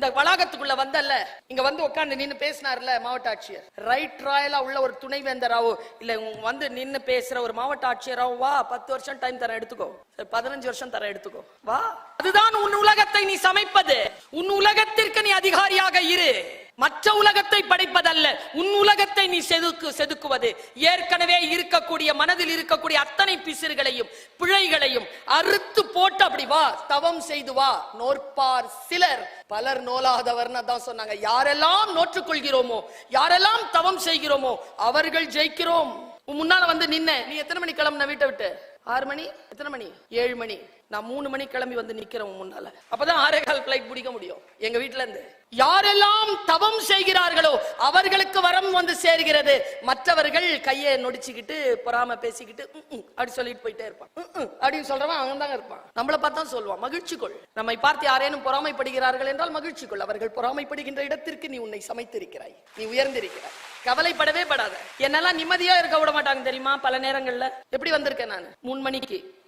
இந்த வளாகத்துக்குள்ள வந்தல்ல, இங்க வந்து உட்கார்ந்து நின்னு பேசினார்ல மாவட்ட ஆட்சியர், ரைட் ராயலா உள்ள ஒரு துணைவேந்தராவோ இல்ல வந்து நின்னு பேசுற ஒரு மாவட்ட ஆட்சியராவோ, வா 10 வருஷம் டைம் தர எடுத்துக்கோ, 15 வருஷம் தர எடுத்துக்கோ, வா. அதுதான் உன் உலகத்தை நீ சமைப்பது. உன் உலகத்திற்கு நீ அதிகாரியாக இரு. மற்ற உலகத்தை படைப்பதல்ல, உன் உலகத்தை நீ செதுக்குவது. ஏற்கனவே இருக்கக்கூடிய மனதில் இருக்கக்கூடிய அத்தனை பிசிறுகளையும் பிழைகளையும் அறுத்து போட்டு அப்படி வா, தவம் செய்து வா. நோற்பார் சிலர் பலர் நோலாதவர்னு தான் சொன்னாங்க. யாரெல்லாம் நோற்றுக்கொள்கிறோமோ, யாரெல்லாம் தவம் செய்கிறோமோ அவர்கள் ஜெயிக்கிறோம். முன்னால வந்து நின்ன, நீ எத்தனை மணி கிளம்புன வீட்டை விட்டு? 6 மணி. எத்தனை மணி? 7 மணி. நான் 3 மணி கிளம்பி வந்து நிக்கிறேன் முன்னால. அப்பதான் 6:15 பிளைட் பிடிக்க முடியும் எங்க வீட்டுல இருந்து. யாரெல்லாம் தவம் செய்கிறார்களோ அவர்களுக்கு வரம் வந்து சேர்கிறது. மற்றவர்கள் கையை நொடிச்சுக்கிட்டு பொறாம பேசிக்கிட்டு அப்படி சொல்லிட்டு போயிட்டே இருப்பான். அப்படின்னு சொல்றவன் அவன் தான் இருப்பான். நம்மளை பார்த்தா சொல்லுவான், மகிழ்ச்சிக்குள். நம்மை பார்த்து யாரேனும் பொறாமைப்படுகிறார்கள் என்றால் மகிழ்ச்சிக்குள். அவர்கள் பொறாமைப்படுகின்ற இடத்திற்கு நீ உன்னை சமைத்திருக்கிறாய், நீ உயர்ந்திருக்கிறாய். கவலைப்படவே படாத. என்னெல்லாம் நிம்மதியா இருக்க விட மாட்டாங்க தெரியுமா? பல நேரங்கள்ல எப்படி வந்திருக்கேன் நான் 3 மணிக்கு